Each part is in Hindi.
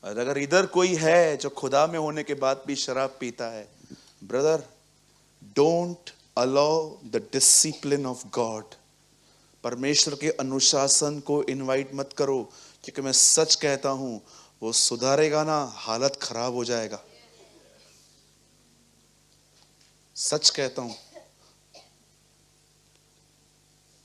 और अगर इधर कोई है जो खुदा में होने के बाद भी शराब पीता है, brother, don't allow the discipline of God. परमेश्वर के अनुशासन को इनवाइट मत करो, क्योंकि मैं सच कहता हूं, वो सुधारेगा ना, हालत खराब हो जाएगा। सच कहता हूं।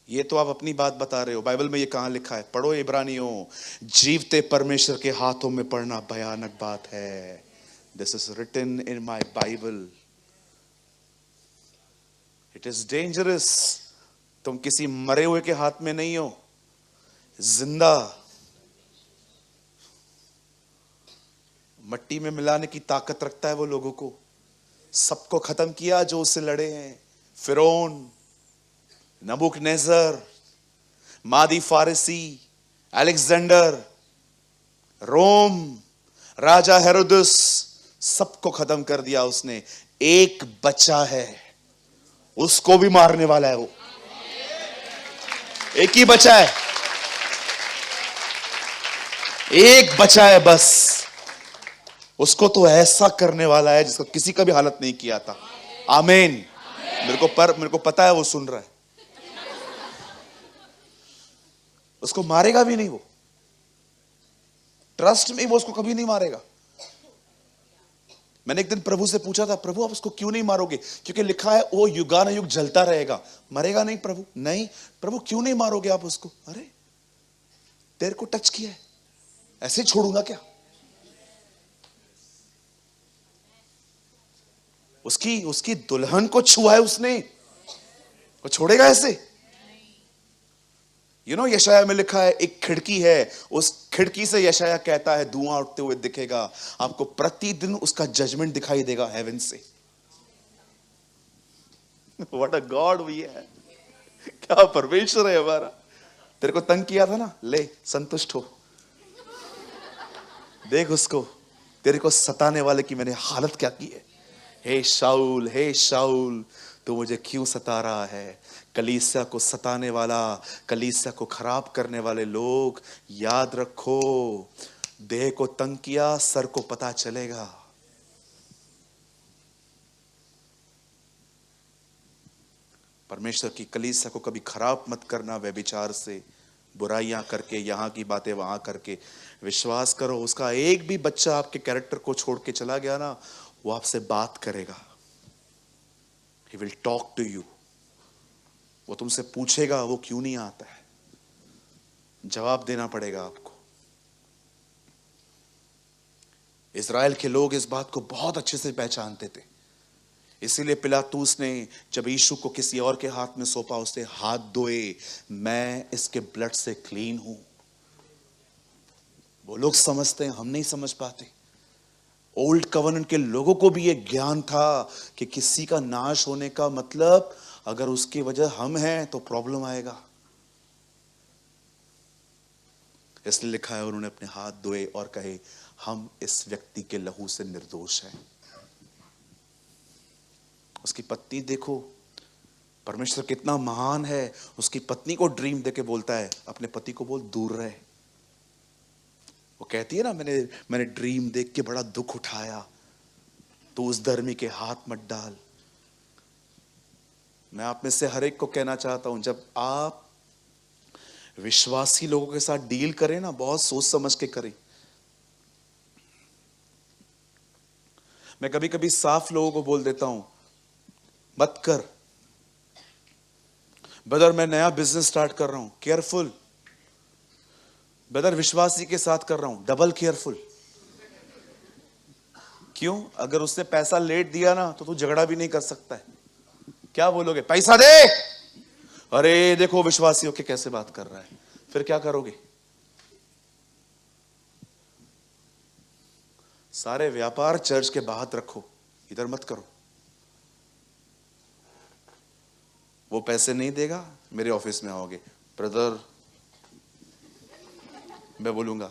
ये तो आप अपनी बात बता रहे हो, बाइबल में ये कहां लिखा है? पढ़ो इब्रानियों। जीवते परमेश्वर के हाथों में पड़ना भयानक बात है। This is written in my Bible. It is dangerous. तुम किसी मरे हुए के हाथ में नहीं हो, जिंदा मट्टी में मिलाने की ताकत रखता है वो लोगों को। सबको खत्म किया जो उससे लड़े हैं। फिरौन, नबूकदनेस्सर, मादी फारसी, अलेक्जेंडर, रोम, राजा हेरोदस, सबको खत्म कर दिया उसने। एक बचा है, उसको भी मारने वाला है वो। एक ही बचा है, एक बचा है बस। उसको तो ऐसा करने वाला है जिसको किसी का भी हालत नहीं किया था। आमीन। मेरे को पता है वो सुन रहा है। उसको मारेगा भी नहीं वो। ट्रस्ट में वो उसको कभी नहीं मारेगा। मैंने एक दिन प्रभु से पूछा था, प्रभु आप उसको क्यों नहीं मारोगे? क्योंकि लिखा है वो युगानुयुग जलता रहेगा। मरेगा नहीं प्रभु। नहीं प्रभु, क्यों नहीं मारोगे आप उसको? अरे तेरे को टच किया है, ऐसे छोड़ूंगा क्या? उसकी दुल्हन को छुआ है उसने, वो छोड़ेगा ऐसे? यशाया में लिखा है एक खिड़की है, उस खिड़की से यशाया कहता है धुआं उठते हुए दिखेगा आपको। प्रतिदिन उसका जजमेंट दिखाई देगा हेवन से। व्हाट अ गॉड वी है। क्या परमेश्वर है हमारा। तेरे को तंग किया था ना, ले संतुष्ट हो। देख उसको, तेरे को सताने वाले की मैंने हालत क्या की है। हे शाऊल, हे शाऊल, तू मुझे क्यों सता रहा है? कलीसिया को सताने वाला, कलीसिया को खराब करने वाले लोग, याद रखो, देह को तंग किया, सर को पता चलेगा। परमेश्वर की कलीसिया को कभी खराब मत करना व्यभिचार से, बुराइयां करके, यहां की बातें वहां करके। विश्वास करो, उसका एक भी बच्चा आपके कैरेक्टर को छोड़ के चला गया ना, वो आपसे बात करेगा। He will talk to you। वो तुमसे पूछेगा वो क्यों नहीं आता है, जवाब देना पड़ेगा आपको। इज़राइल के लोग इस बात को बहुत अच्छे से पहचानते थे। इसीलिए पिलातूस ने जब यीशु को किसी और के हाथ में सौंपा, उससे हाथ धोए, मैं इसके ब्लड से क्लीन हूं। वो लोग समझते हैं, हम नहीं समझ पाते। ओल्ड कवनेंट के लोगों को भी यह ज्ञान था कि किसी का नाश होने का मतलब, अगर उसकी वजह हम हैं तो प्रॉब्लम आएगा। इसलिए लिखा है उन्होंने अपने हाथ धोए और कहे हम इस व्यक्ति के लहू से निर्दोष हैं। उसकी पत्नी देखो, परमेश्वर कितना महान है। उसकी पत्नी को ड्रीम देके बोलता है अपने पति को बोल दूर रहे। वो कहती है ना, मैंने ड्रीम देख के बड़ा दुख उठाया, तो उस धर्मी के हाथ मत डाल। मैं आप में से हर एक को कहना चाहता हूं, जब आप विश्वासी लोगों के साथ डील करें ना, बहुत सोच समझ के करें। मैं कभी कभी साफ लोगों को बोल देता हूं, मत कर। ब्रदर मैं नया बिजनेस स्टार्ट कर रहा हूं, केयरफुल। ब्रदर विश्वासी के साथ कर रहा हूं, डबल केयरफुल। क्यों? अगर उसने पैसा लेट दिया ना, तो तू झगड़ा भी नहीं कर सकता है। क्या बोलोगे? पैसा दे। अरे देखो विश्वासियों के कैसे बात कर रहा है। फिर क्या करोगे? सारे व्यापार चर्च के बाहर रखो, इधर मत करो। वो पैसे नहीं देगा, मेरे ऑफिस में आओगे, ब्रदर मैं बोलूंगा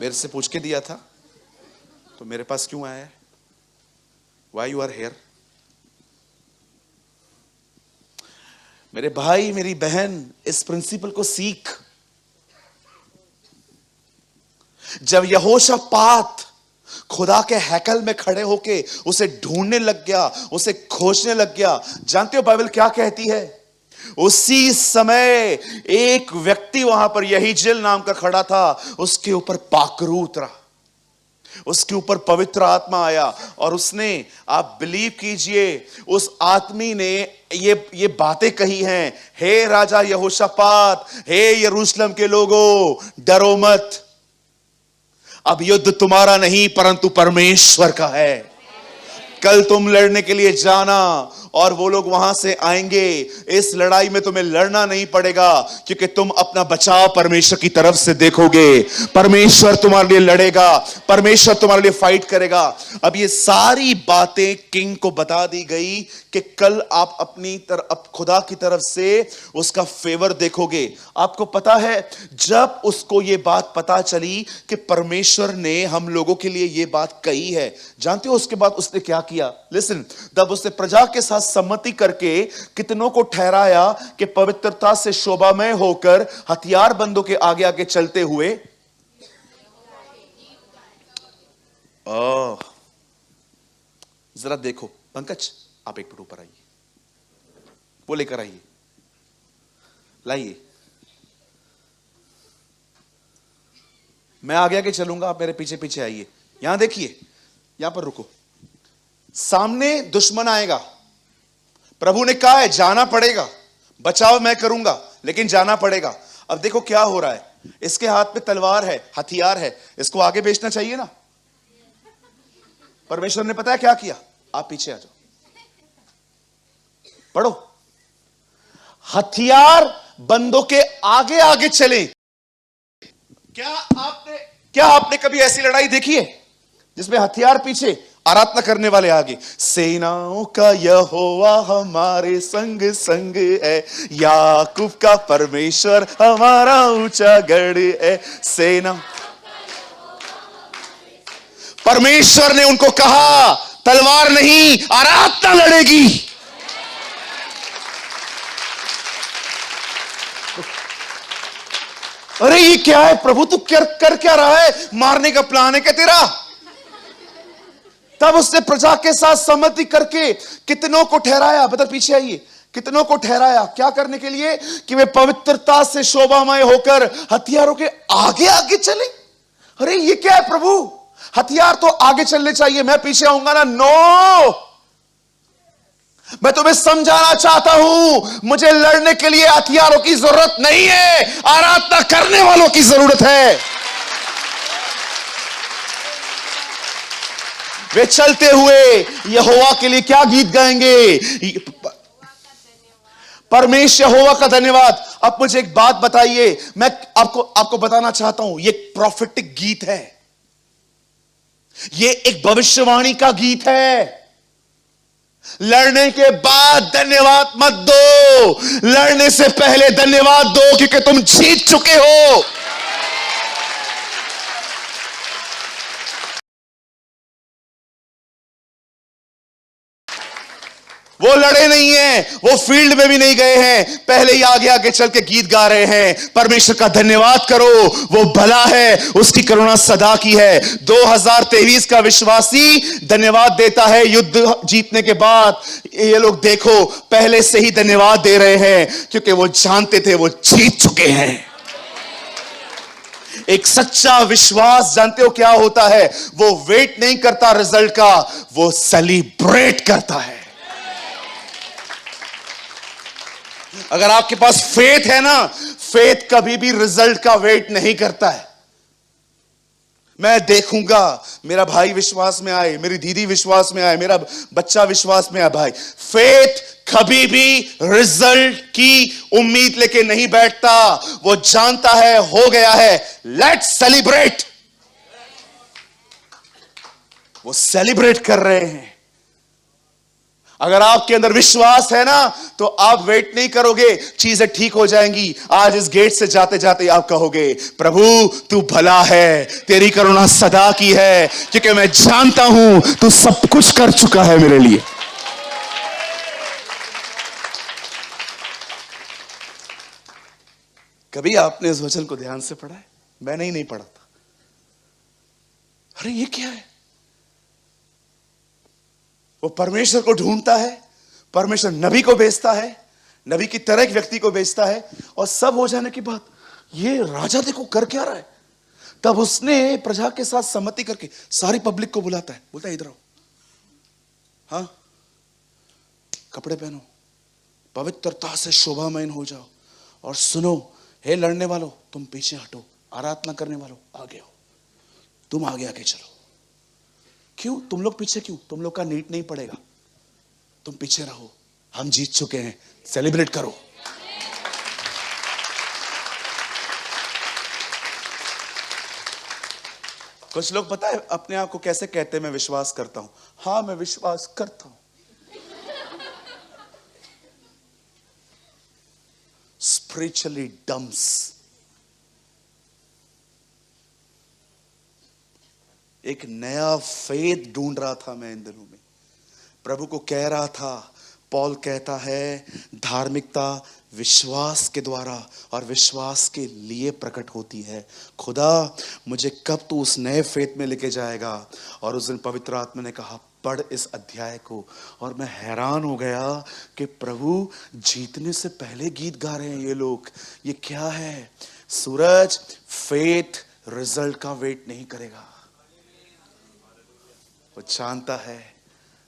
मेरे से पूछ के दिया था तो मेरे पास क्यों आया है? Why you are here? मेरे भाई मेरी बहन, इस प्रिंसिपल को सीख। जब यहोशापात खुदा के हैकल में खड़े होके उसे ढूंढने लग गया, उसे खोजने लग गया, जानते हो बाइबल क्या कहती है? उसी समय एक व्यक्ति वहां पर यहीजेल नाम का खड़ा था, उसके ऊपर पाकरू उतरा, उसके ऊपर पवित्र आत्मा आया और उसने, आप बिलीव कीजिए, उस आदमी ने ये बातें कही हैं, हे राजा यहोशापात, हे यरूशलेम के लोगों, डरो मत, अब युद्ध तुम्हारा नहीं परंतु परमेश्वर का है। कल तुम लड़ने के लिए जाना और वो लोग वहां से आएंगे। इस लड़ाई में तुम्हें लड़ना नहीं पड़ेगा क्योंकि तुम अपना बचाव परमेश्वर की तरफ से देखोगे। परमेश्वर तुम्हारे लिए लड़ेगा, परमेश्वर तुम्हारे लिए फाइट करेगा। अब ये सारी बातें किंग को बता दी गई कि कल आप अपनी तरफ, खुदा की तरफ से उसका फेवर देखोगे। आपको पता है, जब उसको ये बात पता चली कि परमेश्वर ने हम लोगों के लिए ये बात कही है, जानते हो उसके बाद उसने क्या किया? लिसन, तब उसने प्रजा के साथ सम्मति करके कितनों को ठहराया कि पवित्रता से शोभामय होकर हथियार बंदों के आगे आगे चलते हुए, जरा देखो पंकज, आप एक मिनट ऊपर आइए, वो लेकर आइए, लाइए, मैं आगे आगे चलूंगा, आप मेरे पीछे पीछे आइए। यहां देखिए, यहां पर रुको, सामने दुश्मन आएगा, प्रभु ने कहा है जाना पड़ेगा, बचाव मैं करूंगा लेकिन जाना पड़ेगा। अब देखो क्या हो रहा है, इसके हाथ में तलवार है, हथियार है, इसको आगे भेजना चाहिए ना। परमेश्वर ने पता है क्या किया? आप पीछे आ जाओ, पढ़ो, हथियार बंदों के आगे आगे चले। क्या आपने कभी ऐसी लड़ाई देखी है जिसमें हथियार पीछे, आराधना करने वाले आगे? सेनाओं का यहोवा हमारे संग संग है, याकूब का परमेश्वर हमारा ऊंचा गढ़ है। सेना, परमेश्वर ने उनको कहा तलवार नहीं, आराधना लड़ेगी। अरे ये क्या है प्रभु, तू कर क्या रहा है? मारने का प्लान है क्या तेरा? तब उसने प्रजा के साथ सम्मति करके कितनों को ठहराया, बता पीछे आइए, कितनों को ठहराया क्या करने के लिए? कि वे पवित्रता से शोभामय होकर हथियारों के आगे आगे चले। अरे ये क्या है प्रभु, हथियार तो आगे चलने चाहिए, मैं पीछे आऊंगा ना? नो, मैं तुम्हें समझाना चाहता हूं, मुझे लड़ने के लिए हथियारों की जरूरत नहीं है, आराधना करने वालों की जरूरत है। वे चलते हुए यहोवा के लिए क्या गीत गाएंगे? परमेश्वर यहोवा का धन्यवाद। अब मुझे एक बात बताइए, मैं आपको बताना चाहता हूं, ये एक प्रॉफिटिक गीत है, ये एक भविष्यवाणी का गीत है। लड़ने के बाद धन्यवाद मत दो, लड़ने से पहले धन्यवाद दो क्योंकि तुम जीत चुके हो। वो लड़े नहीं हैं, वो फील्ड में भी नहीं गए हैं, पहले ही आगे आगे चल के गीत गा रहे हैं। परमेश्वर का धन्यवाद करो, वो भला है, उसकी करुणा सदा की है। 2023 का विश्वासी धन्यवाद देता है युद्ध जीतने के बाद। ये लोग देखो पहले से ही धन्यवाद दे रहे हैं क्योंकि वो जानते थे वो जीत चुके हैं। एक सच्चा विश्वास जानते हो क्या होता है? वो वेट नहीं करता रिजल्ट का, वो सेलिब्रेट करता है। अगर आपके पास फेथ है ना, फेथ कभी भी रिजल्ट का वेट नहीं करता है। मैं देखूंगा मेरा भाई विश्वास में आए, मेरी दीदी विश्वास में आए, मेरा बच्चा विश्वास में आए। भाई, फेथ कभी भी रिजल्ट की उम्मीद लेके नहीं बैठता, वो जानता है हो गया है, लेट्स सेलिब्रेट। वो सेलिब्रेट कर रहे हैं। अगर आपके अंदर विश्वास है ना तो आप वेट नहीं करोगे, चीजें ठीक हो जाएंगी। आज इस गेट से जाते जाते आप कहोगे, प्रभु तू भला है, तेरी करुणा सदा की है, क्योंकि मैं जानता हूं तू सब कुछ कर चुका है मेरे लिए। कभी आपने इस वचन को ध्यान से पढ़ा है? मैंने ही नहीं पढ़ा था। अरे ये क्या है? वो परमेश्वर को ढूंढता है, परमेश्वर नबी को भेजता है, नबी की तरह एक व्यक्ति को भेजता है, और सब हो जाने के बाद ये राजा देखो कर क्या रहा है। तब उसने प्रजा के साथ सम्मति करके सारी पब्लिक को बुलाता है, बोलता है इधर आओ, हाँ कपड़े पहनो, पवित्रता से शोभामयन हो जाओ, और सुनो, हे लड़ने वालों तुम पीछे हटो, आराधना करने वालों आगे आओ, तुम आगे आगे चलो। क्यों तुम लोग पीछे? क्यों? तुम लोग का नीट नहीं पड़ेगा, तुम पीछे रहो, हम जीत चुके हैं, सेलिब्रेट करो। कुछ लोग पता है अपने आप को कैसे कहते हैं, मैं विश्वास करता हूं। हाँ मैं विश्वास करता हूं। Spiritually dumps. एक नया फेथ ढूंढ रहा था मैं इन दिनों में, प्रभु को कह रहा था। पॉल कहता है धार्मिकता विश्वास के द्वारा और विश्वास के लिए प्रकट होती है। खुदा मुझे कब तू उस नए फेथ में लेके जाएगा? और उस दिन पवित्र आत्मा ने कहा पढ़ इस अध्याय को, और मैं हैरान हो गया कि प्रभु जीतने से पहले गीत गा रहे हैं ये लोग। ये क्या है? सूरज फेथ रिजल्ट का वेट नहीं करेगा, वो जानता है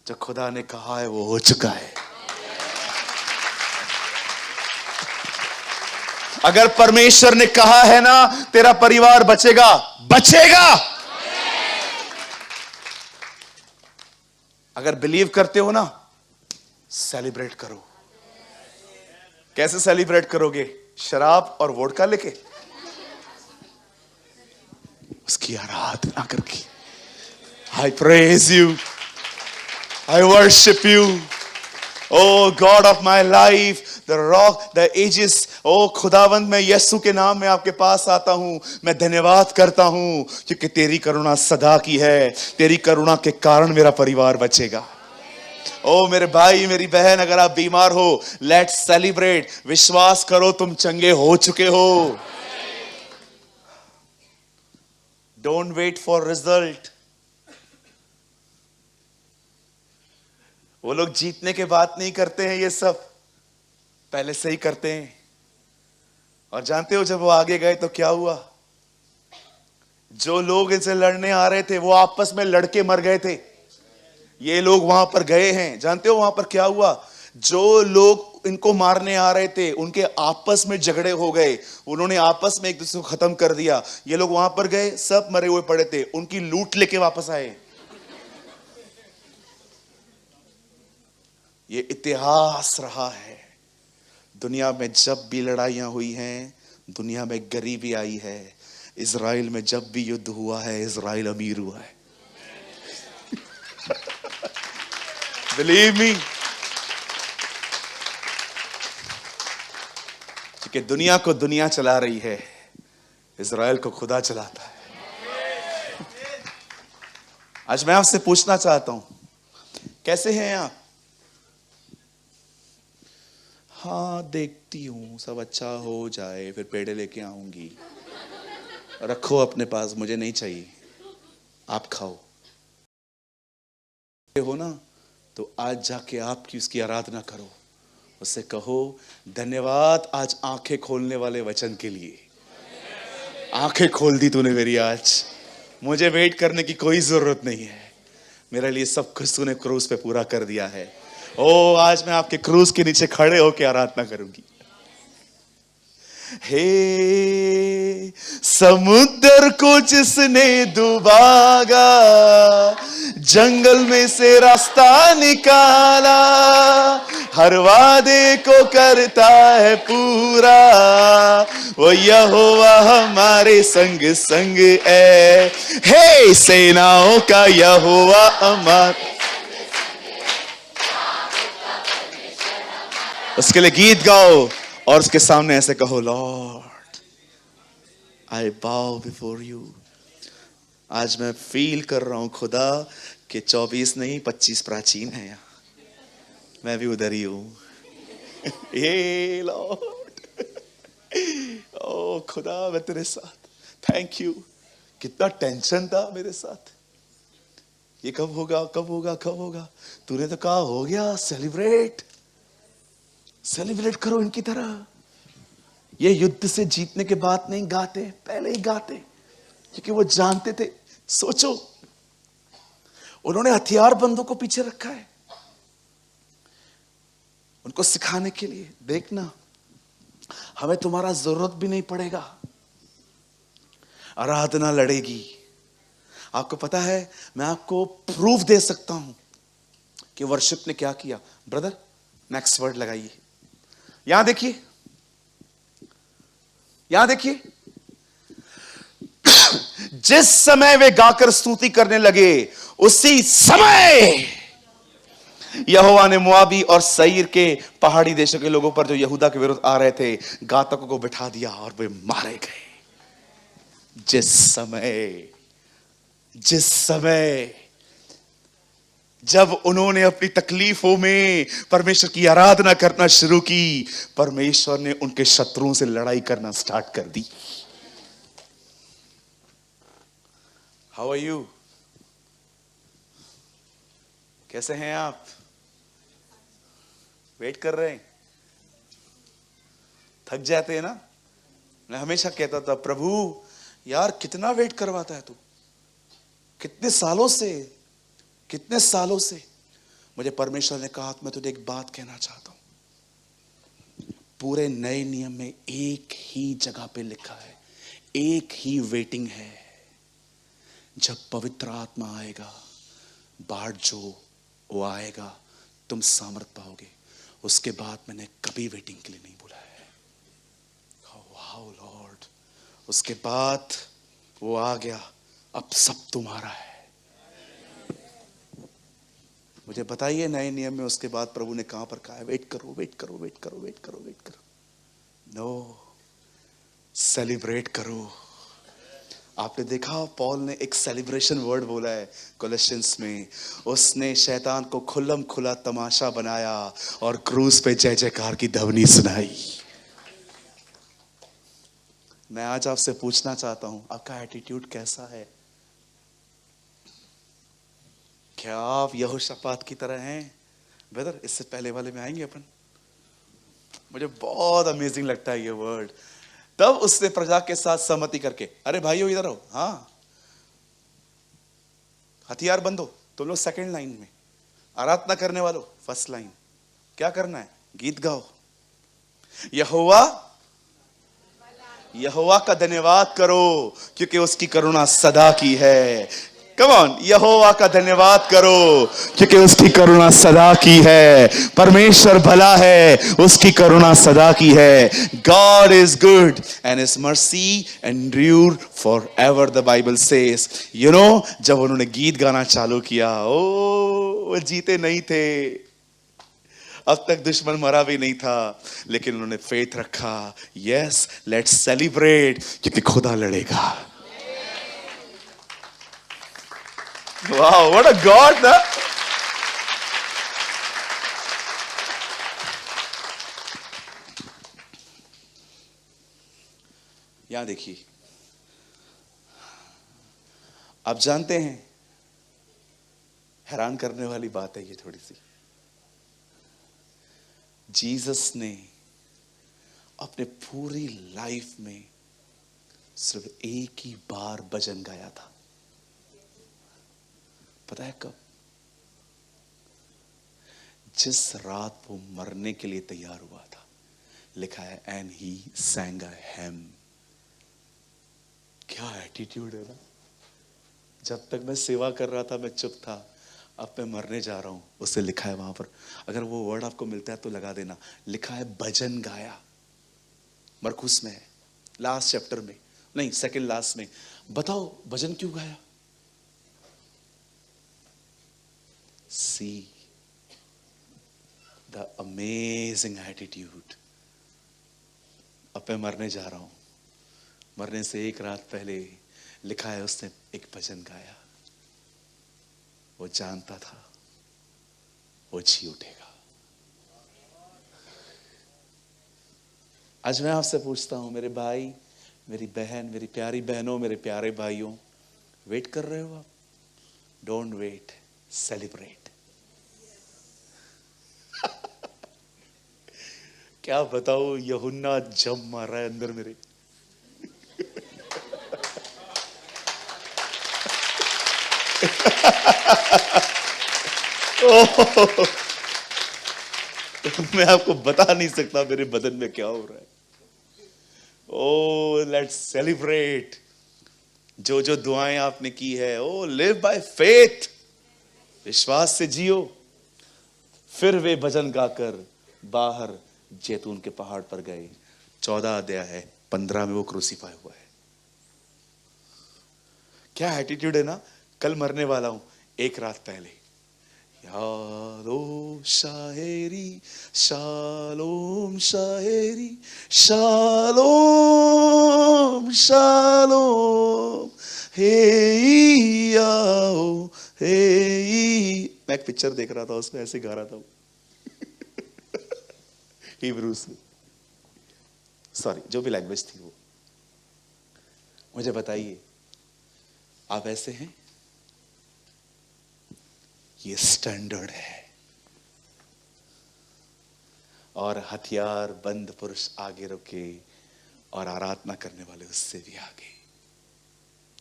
जो खुदा ने कहा है वो हो चुका है। अगर परमेश्वर ने कहा है ना तेरा परिवार बचेगा, बचेगा। अगर बिलीव करते हो ना, सेलिब्रेट करो। कैसे सेलिब्रेट करोगे? शराब और वोडका लेके? उसकी आराधना करके। I praise you, I worship you, oh God of my life, the rock, the ages, oh खुदावंद, मैं यीशु के नाम में आपके पास आता हूं। मैं धन्यवाद करता हूं क्योंकि तेरी करुणा सदा की है, तेरी करुणा के कारण मेरा परिवार बचेगा। ओ मेरे भाई मेरी बहन, अगर आप बीमार हो, लेट्स सेलिब्रेट। विश्वास करो तुम चंगे हो चुके हो। Don't wait for result. वो लोग जीतने के बाद नहीं करते हैं, ये सब पहले से ही करते हैं। और जानते हो जब वो आगे गए तो क्या हुआ? जो लोग इनसे लड़ने आ रहे थे वो आपस में लड़के मर गए थे। ये लोग वहां पर गए हैं, जानते हो वहां पर क्या हुआ? जो लोग इनको मारने आ रहे थे उनके आपस में झगड़े हो गए, उन्होंने आपस में एक दूसरे को खत्म कर दिया। ये लोग वहां पर गए, सब मरे हुए पड़े थे, उनकी लूट लेके वापस आए। ये इतिहास रहा है। दुनिया में जब भी लड़ाइयां हुई हैं, दुनिया में गरीबी आई है। इजराइल में जब भी युद्ध हुआ है, इजराइल अमीर हुआ है। Believe me. क्योंकि दुनिया को दुनिया चला रही है, इजराइल को खुदा चलाता है। आज मैं आपसे पूछना चाहता हूं, कैसे हैं आप? हाँ देखती हूं सब अच्छा हो जाए फिर पेड़े लेके आऊंगी। रखो अपने पास, मुझे नहीं चाहिए, आप खाओ। हो ना तो आज जाके आपकी उसकी आराधना करो, उससे कहो धन्यवाद आज आंखें खोलने वाले वचन के लिए। आंखें खोल दी तूने मेरी आज, मुझे वेट करने की कोई जरूरत नहीं है। मेरे लिए सब कुछ तूने क्रूस पे पूरा कर दिया है। ओ आज मैं आपके क्रूस के नीचे खड़े होकर आराधना करूंगी। हे समुद्र को जिसने डुबागा, जंगल में से रास्ता निकाला, हर वादे को करता है पूरा, वो यहोवा हमारे संग संग है। हे सेनाओं का यहोवा हमारा। उसके लिए गीत गाओ और उसके सामने ऐसे कहो, लॉर्ड आई बाउ बिफोर यू। आज मैं फील कर रहा हूं खुदा कि 24 नहीं 25 प्राचीन है यहाँ, मैं भी उधर ही हूं। हे लॉर्ड, ओ खुदा मैं तेरे साथ। Thank you. कितना टेंशन था मेरे साथ, ये कब होगा, कब होगा, कब होगा? तूने तो कहा हो गया, सेलिब्रेट, सेलिब्रेट करो इनकी तरह। ये युद्ध से जीतने के बाद नहीं गाते, पहले ही गाते, क्योंकि वो जानते थे। सोचो, उन्होंने हथियार बंदों को पीछे रखा है उनको सिखाने के लिए। देखना, हमें तुम्हारा जरूरत भी नहीं पड़ेगा, आराधना लड़ेगी। आपको पता है, मैं आपको प्रूफ दे सकता हूं कि वर्शिप ने क्या किया। ब्रदर, नेक्स्ट वर्ड लगाइए। यहां देखिए, यहां देखिए, जिस समय वे गाकर स्तुति करने लगे, उसी समय यहोवा ने मोआबी और सईर के पहाड़ी देशों के लोगों पर, जो यहूदा के विरुद्ध आ रहे थे, घातकों को बिठा दिया और वे मारे गए। जिस समय जब उन्होंने अपनी तकलीफों में परमेश्वर की आराधना करना शुरू की, परमेश्वर ने उनके शत्रुओं से लड़ाई करना स्टार्ट कर दी। How are you? कैसे हैं आप? वेट कर रहे हैं? थक जाते हैं ना? मैं हमेशा कहता था, प्रभु यार कितना वेट करवाता है तू, कितने सालों से। मुझे परमेश्वर ने कहा, मैं तुझे एक बात कहना चाहता हूं। पूरे नए नियम में एक ही जगह पे लिखा है, एक ही वेटिंग है। जब पवित्र आत्मा आएगा, बाढ़ जो वो आएगा, तुम सामर्थ पाओगे। उसके बाद मैंने कभी वेटिंग के लिए नहीं बोला है। वाओ लॉर्ड, उसके बाद वो आ गया, अब सब तुम्हारा है। मुझे बताइए, नए नियम में उसके बाद प्रभु ने कहां पर कहा है वेट करो, वेट करो, वेट करो, वेट करो, वेट करो? नो, सेलिब्रेट करो। आपने देखा, पॉल ने एक सेलिब्रेशन वर्ड बोला है कोलोसियंस में। उसने शैतान को खुल्लम खुला तमाशा बनाया और क्रूस पे जय जयकार की ध्वनि सुनाई। मैं आज आपसे पूछना चाहता हूं, आपका एटीट्यूड कैसा है? क्या आप यहोशापात की तरह हैं? ब्रदर, इससे पहले वाले में आएंगे अपन। मुझे बहुत अमेजिंग लगता है ये वर्ड। तब उसने प्रजा के साथ सहमति करके, अरे भाइयों इधर आओ, हाँ हथियार बंदो, तुम लोग सेकंड लाइन में, आराधना करने वालों फर्स्ट लाइन। क्या करना है? गीत गाओ, यहोवा यहोवा का धन्यवाद करो, क्योंकि उसकी करुणा सदा की है। कम ऑन, यहोवा का धन्यवाद करो, क्योंकि उसकी करुणा सदा की है। परमेश्वर भला है, उसकी करुणा सदा की है। God is good and his mercy endure forever, the Bible says. You know, जब उन्होंने गीत गाना चालू किया, ओ वो जीते नहीं थे, अब तक दुश्मन मरा भी नहीं था, लेकिन उन्होंने फेथ रखा। यस, लेट्स सेलिब्रेट, क्योंकि खुदा लड़ेगा। वाओ, व्हाट अ गॉड ना। यहां देखिए, आप जानते हैं, हैरान करने वाली बात है ये थोड़ी सी। जीसस ने अपने पूरी लाइफ में सिर्फ एक ही बार भजन गाया था। पता है कब? जिस रात वो मरने के लिए तैयार हुआ था। लिखा है, and he sang a hymn। क्या एटीट्यूड है ना। जब तक मैं सेवा कर रहा था मैं चुप था, अब मैं मरने जा रहा हूं। उससे लिखा है वहां पर, अगर वो वर्ड आपको मिलता है तो लगा देना। लिखा है भजन गाया, मरकुस में है, लास्ट चैप्टर में, नहीं सेकंड लास्ट में। बताओ भजन क्यों गाया? See the amazing attitude. अब मैं मरने जा रहा हूं, मरने से एक रात पहले लिखा है उसने एक भजन गाया। वो जानता था वो जी उठेगा। आज मैं आपसे पूछता हूं, मेरे भाई, मेरी बहन, मेरी प्यारी बहनों, मेरे प्यारे भाइयों, वेट कर रहे हो आप? Don't wait, celebrate. क्या बताओ, यूहन्ना जम मार रहा है अंदर मेरे। ओह, मैं आपको बता नहीं सकता मेरे बदन में क्या हो रहा है। ओ लेट्स सेलिब्रेट। जो जो दुआएं आपने की है, ओ लिव बाय फेथ, विश्वास से जियो। फिर वे भजन गाकर बाहर जैतून के पहाड़ पर गए। 14 अध्याय है, 15 में वो क्रूसीफाई हुआ है। क्या एटीट्यूड है ना, कल मरने वाला हूं, एक रात पहले यारो शायरी, शालोम शायरी, शालोम शालोम, हे आओ हे। मैं एक पिक्चर देख रहा था, उसमें ऐसे गा रहा था हिब्रूज में, सॉरी जो भी लैंग्वेज थी वो। मुझे बताइए, आप ऐसे हैं? ये स्टैंडर्ड है। और हथियार बंद पुरुष आगे रुके और आराधना करने वाले उससे भी आगे।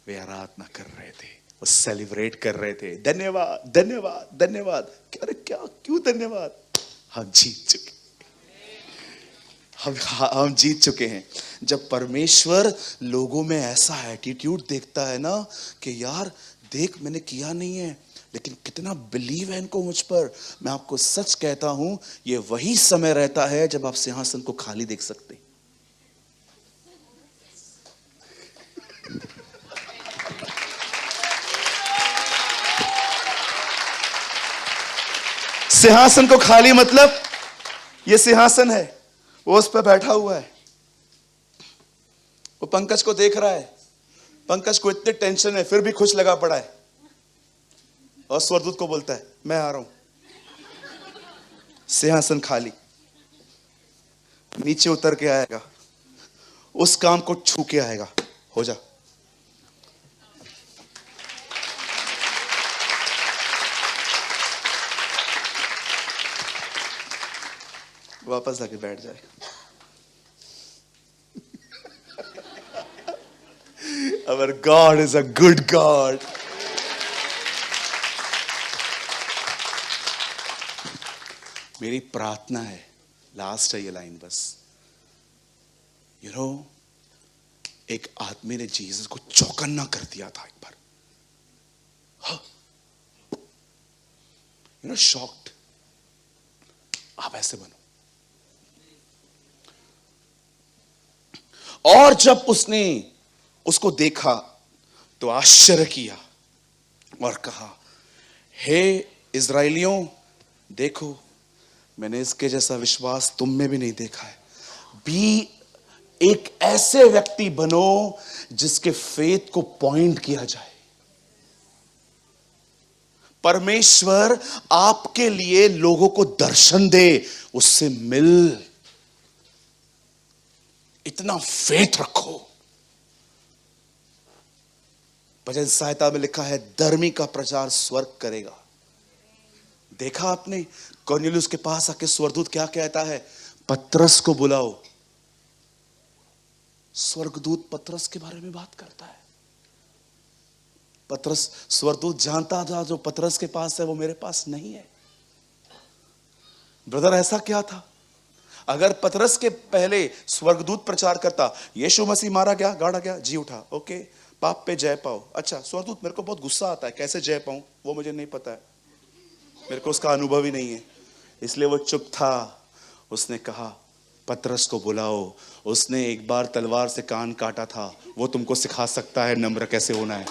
वे आराधना कर रहे थे, वो सेलिब्रेट कर रहे थे। धन्यवाद धन्यवाद धन्यवाद। अरे क्या, क्यों धन्यवाद? हम जीत चुके, हम जीत चुके हैं। जब परमेश्वर लोगों में ऐसा एटीट्यूड देखता है ना कि यार देख मैंने किया नहीं है, लेकिन कितना बिलीव है इनको मुझ पर। मैं आपको सच कहता हूं, ये वही समय रहता है जब आप सिंहासन को खाली देख सकते हैं। सिंहासन को खाली मतलब, ये सिंहासन है, वो उस पर बैठा हुआ है, वो पंकज को देख रहा है। पंकज को इतने टेंशन है फिर भी खुश लगा पड़ा है, और स्वरदूत को बोलता है मैं आ रहा हूं। सिंहासन खाली, नीचे उतर के आएगा, उस काम को छू के आएगा, हो जा। वापस जाके बैठ जाए। Our God is a good God. मेरी प्रार्थना है, लास्ट है ये लाइन बस, एक आदमी ने जीसस को चौकन्ना कर दिया था एक बार। शॉक्ड। आप ऐसे बनो। और जब उसने उसको देखा तो आश्चर्य किया और कहा, हे इज़राइलियों, देखो मैंने इसके जैसा विश्वास तुम में भी नहीं देखा है। भी एक ऐसे व्यक्ति बनो जिसके फेथ को पॉइंट किया जाए। परमेश्वर आपके लिए लोगों को दर्शन दे, उससे मिल। इतना फेथ रखो। भजन सहायता में लिखा है, धर्मी का प्रचार स्वर्ग करेगा। देखा आपने, कॉर्नेलियुस के पास आके स्वर्गदूत क्या कहता है, पतरस को बुलाओ। स्वर्गदूत पतरस के बारे में बात करता है। पतरस, स्वर्गदूत जानता था जो पतरस के पास है वो मेरे पास नहीं है। ब्रदर ऐसा क्या था, अगर पतरस के पहले स्वर्गदूत प्रचार करता, यीशु मसीह मारा गया, गाड़ा गया, जी उठा, ओके, पाप पे जय पाओ। अच्छा स्वर्गदूत, मेरे को बहुत गुस्सा आता है, कैसे जय पाऊं वो मुझे नहीं पता है, मेरे को उसका अनुभव ही नहीं है, इसलिए वो चुप था। उसने कहा पतरस को बुलाओ, उसने एक बार तलवार से कान काटा था, वो तुमको सिखा सकता है नम्र कैसे होना है।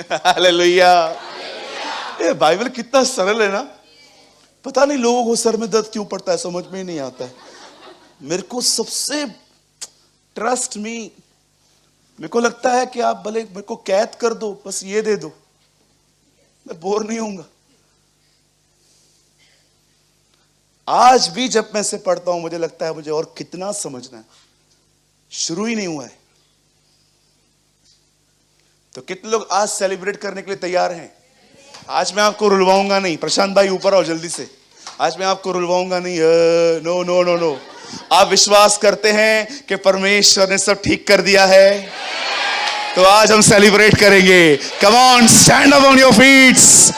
हालेलुया। ये बाइबल कितना सरल है ना। पता नहीं लोगों को सर में दर्द क्यों पड़ता है, समझ में ही नहीं आता है। मेरे को सबसे, ट्रस्ट मी, मेरे को लगता है कि आप भले मेरे को कैद कर दो, बस ये दे दो, मैं बोर नहीं होऊंगा। आज भी जब मैं इसे पढ़ता हूं मुझे लगता है मुझे और कितना समझना है। शुरू ही नहीं हुआ है। तो कितने लोग आज सेलिब्रेट करने के लिए तैयार हैं? आज मैं आपको रुलवाऊंगा नहीं। प्रशांत भाई ऊपर आओ जल्दी से। आज मैं आपको रुलवाऊंगा नहीं। No no no no. आप विश्वास करते हैं कि परमेश्वर ने सब ठीक कर दिया है? तो आज हम सेलिब्रेट करेंगे। Come on, stand up on your feats.